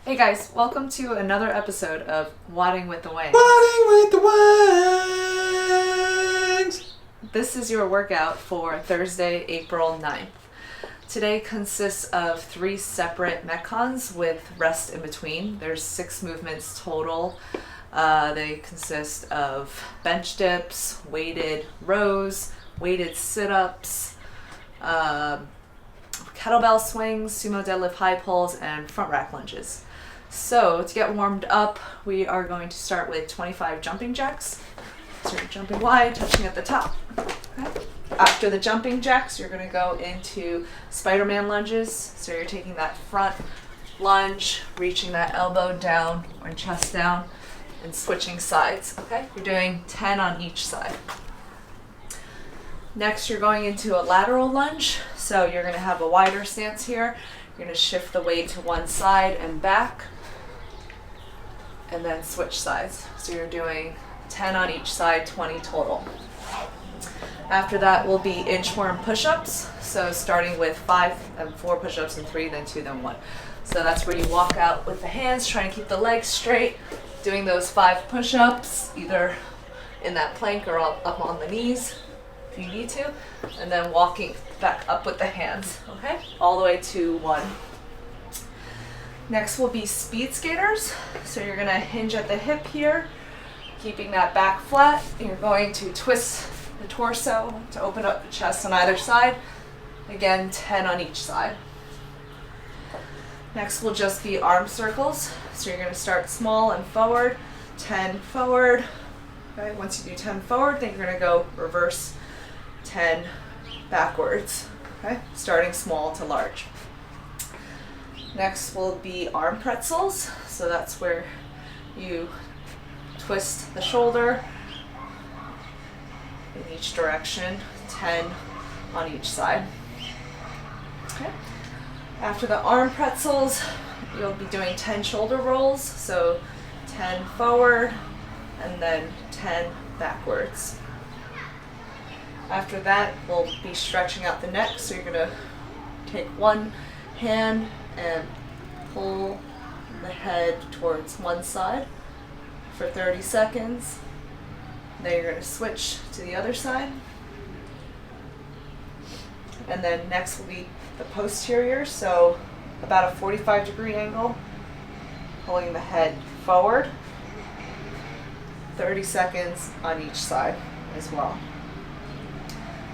Hey guys, welcome to another episode of Wadding with the Wings. Wadding with the Wings! This is your workout for Thursday, April 9th. Today consists of 3 separate Metcons with rest in between. There's 6 movements total. They consist of bench dips, weighted rows, weighted sit-ups, kettlebell swings, sumo deadlift high pulls, and front rack lunges. So to get warmed up, we are going to start with 25 jumping jacks. So you're jumping wide, touching at the top. Okay. After the jumping jacks, you're going to go into Spiderman lunges. So you're taking that front lunge, reaching that elbow down or chest down, and switching sides. Okay, you're doing 10 on each side. Next, you're going into a lateral lunge. So you're going to have a wider stance here. You're going to shift the weight to one side and back, and then switch sides. So you're doing 10 on each side, 20 total. After that will be inchworm push-ups. So starting with 5 and 4 push-ups and 3, then 2, then 1. So that's where you walk out with the hands, trying to keep the legs straight, doing those 5 push-ups, either in that plank or up on the knees if you need to, and then walking back up with the hands, okay? All the way to 1. Next will be Speedskaters. So you're gonna hinge at the hip here, keeping that back flat. You're going to twist the torso to open up the chest on either side. Again, 10 on each side. Next will just be arm circles. So you're gonna start small and forward, 10 forward. Okay, once you do 10 forward, then you're gonna go reverse 10 backwards. Okay, starting small to large. Next will be arm pretzels. So that's where you twist the shoulder in each direction, 10 on each side. Okay. After the arm pretzels, you'll be doing 10 shoulder rolls. So 10 forward and then 10 backwards. After that, we'll be stretching out the neck. So you're gonna take one hand and pull the head towards one side for 30 seconds. Then you're going to switch to the other side. And then next will be the posterior, so about a 45-degree angle, pulling the head forward, 30 seconds on each side as well.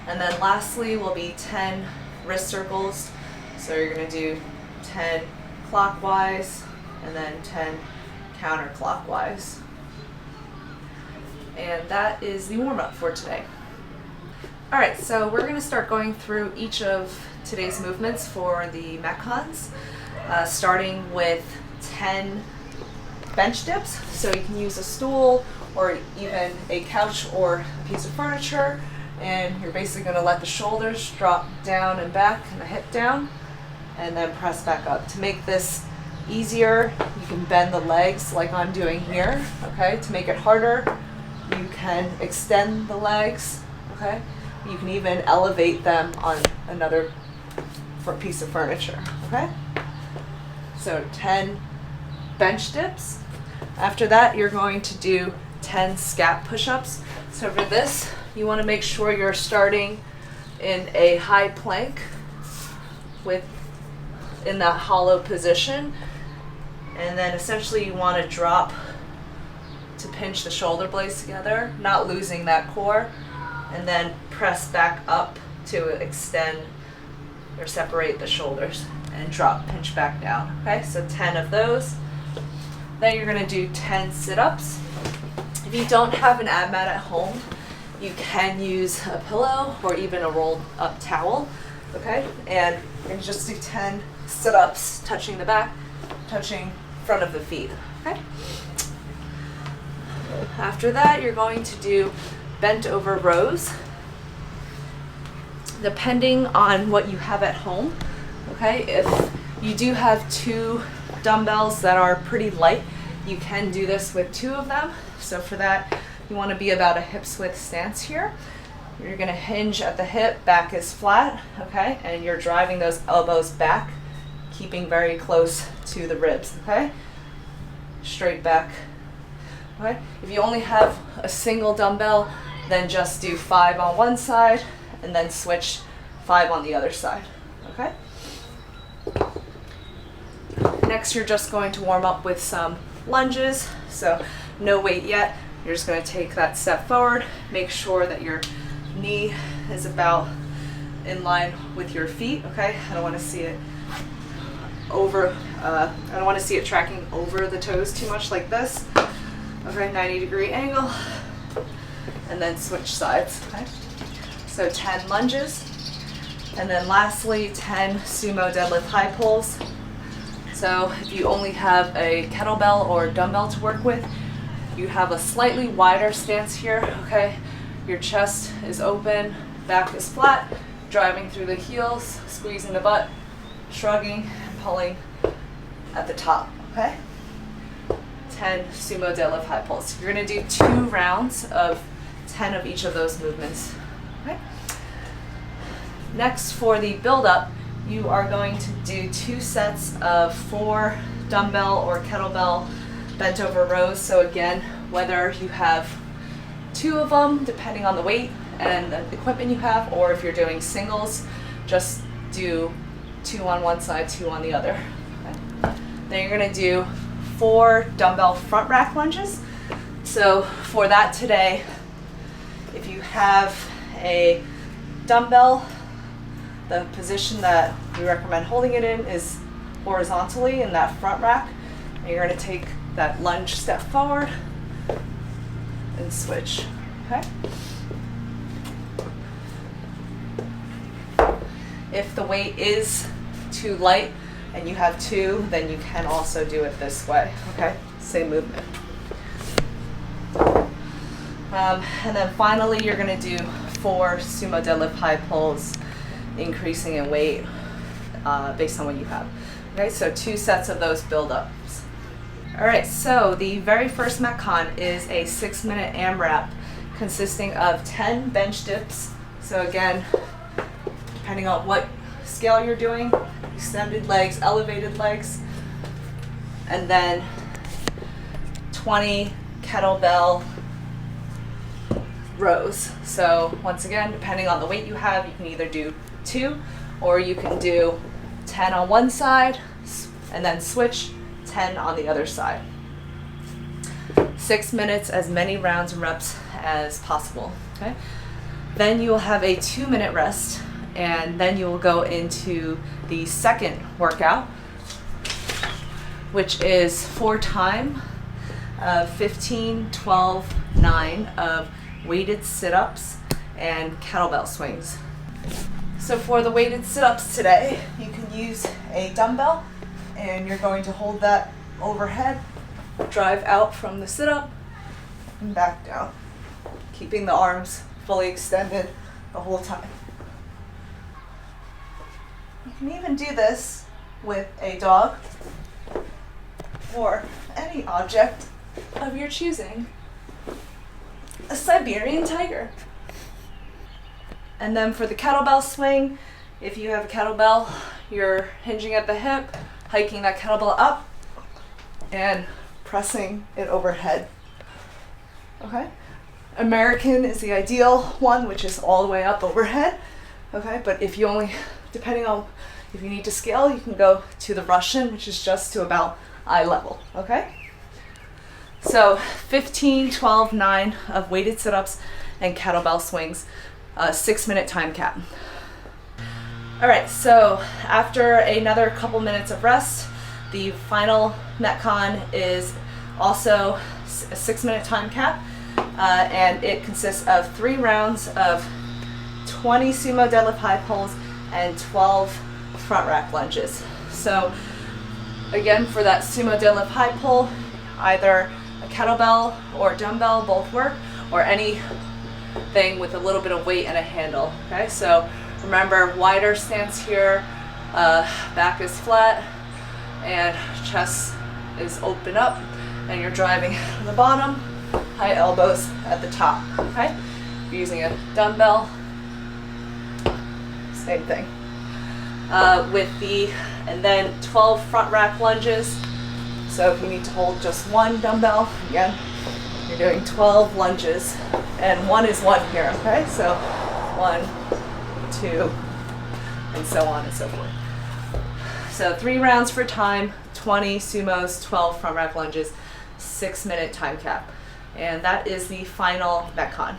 And then lastly will be 10 wrist circles. So you're going to do 10 clockwise and then 10 counterclockwise. And that is the warm-up for today. Alright, so we're going to start going through each of today's movements for the Metcons, starting with 10 bench dips. So you can use a stool or even a couch or a piece of furniture, and you're basically going to let the shoulders drop down and back and the hip down, and then press back up. To make this easier, you can bend the legs like I'm doing here, okay? To make it harder, you can extend the legs, okay? You can even elevate them on another piece of furniture, okay? So 10 bench dips. After that, you're going to do 10 scap push-ups. So for this, you want to make sure you're starting in a high plank in that hollow position, and then essentially you want to drop to pinch the shoulder blades together, not losing that core, and then press back up to extend or separate the shoulders and drop, pinch back down. Okay, so 10 of those. Then you're going to do 10 sit-ups. If you don't have an ab mat at home, you can use a pillow or even a rolled up towel. Okay, and you're going to just do 10 sit-ups, touching the back, touching front of the feet. Okay. After that, you're going to do bent over rows, depending on what you have at home. Okay, if you do have 2 dumbbells that are pretty light, you can do this with 2 of them. So for that, you want to be about a hips width stance here. You're going to hinge at the hip, back is flat, okay, and you're driving those elbows back, keeping very close to the ribs, okay? Straight back, okay? If you only have a single dumbbell, then just do 5 on one side and then switch 5 on the other side, okay? Next, you're just going to warm up with some lunges, so no weight yet. You're just going to take that step forward, make sure that your knee is about in line with your feet, okay? I don't want to see it over, I don't want to see it tracking over the toes too much like this. Okay, 90-degree angle, and then switch sides, okay? So 10 lunges, and then lastly 10 sumo deadlift high pulls. So if you only have a kettlebell or dumbbell to work with, you have a slightly wider stance here, okay? Your chest is open, back is flat, driving through the heels, squeezing the butt, shrugging, and pulling at the top, okay? 10 sumo deadlift high pulls. You're gonna do 2 rounds of 10 of each of those movements, okay? Next, for the build-up, you are going to do 2 sets of 4 dumbbell or kettlebell bent over rows. So again, whether you have 2 of them, depending on the weight and the equipment you have, or if you're doing singles, just do 2 on one side, 2 on the other. Okay. Then you're gonna do 4 dumbbell front rack lunges. So for that today, if you have a dumbbell, the position that we recommend holding it in is horizontally in that front rack. And you're gonna take that lunge step forward and switch, okay? If the weight is too light and you have 2, then you can also do it this way, okay? Same movement. And then finally, you're gonna do 4 sumo deadlift high pulls, increasing in weight based on what you have. Okay, so 2 sets of those build-ups. All right, so the very first Metcon is a 6-minute AMRAP consisting of 10 bench dips. So again, depending on what scale you're doing, extended legs, elevated legs, and then 20 kettlebell rows. So once again, depending on the weight you have, you can either do 2 or you can do 10 on one side and then switch 10 on the other side. 6 minutes, as many rounds and reps as possible, okay? Then you will have a 2-minute rest, and then you will go into the second workout, which is 4 time of 15, 12, 9 of weighted sit-ups and kettlebell swings. So for the weighted sit-ups today, you can use a dumbbell, and you're going to hold that overhead, drive out from the sit-up, and back down, keeping the arms fully extended the whole time. You can even do this with a dog or any object of your choosing. A Siberian tiger. And then for the kettlebell swing, if you have a kettlebell, you're hinging at the hip, hiking that kettlebell up, and pressing it overhead. Okay? American is the ideal one, which is all the way up overhead. Okay, but if you only, depending on if you need to scale, you can go to the Russian, which is just to about eye level. Okay? So 15, 12, 9 of weighted sit-ups and kettlebell swings, 6-minute time cap. All right, so after another couple minutes of rest, the final Metcon is also a 6-minute time cap, and it consists of 3 rounds of 20 sumo deadlift high pulls and 12 front rack lunges. So again, for that sumo deadlift high pull, either a kettlebell or dumbbell, both work, or anything with a little bit of weight and a handle. Okay, so remember, wider stance here, back is flat, and chest is open up, and you're driving to the bottom, high elbows at the top. Okay, if you're using a dumbbell, same thing. and then 12 front rack lunges. So if you need to hold just one dumbbell, again, you're doing 12 lunges, and one is one here, okay? So 1, 2, and so on and so forth. So 3 rounds for time, 20 sumos, 12 front rack lunges, 6-minute time cap. And that is the final Metcon.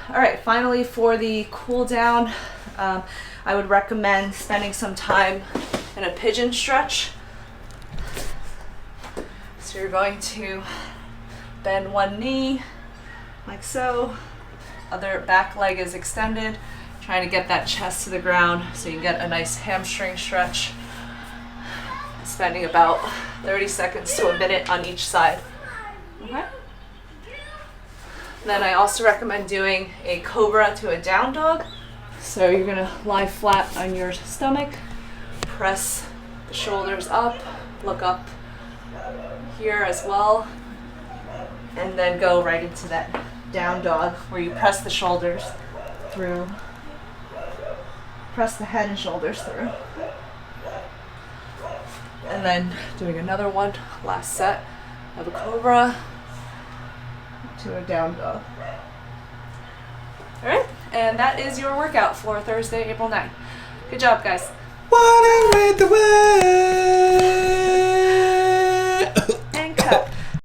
All right, finally for the cool down, I would recommend spending some time in a pigeon stretch. So you're going to bend one knee, like so. Other back leg is extended, trying to get that chest to the ground so you get a nice hamstring stretch. Spending about 30 seconds to a minute on each side. Okay. Then I also recommend doing a cobra to a down dog. So you're gonna lie flat on your stomach, press the shoulders up, look up here as well, and then go right into that down dog where you press the shoulders through, press the head and shoulders through. And then doing another one, last set of a cobra to a down dog. All right, and that is your workout for Thursday, April 9th. Good job, guys. Water with the wind.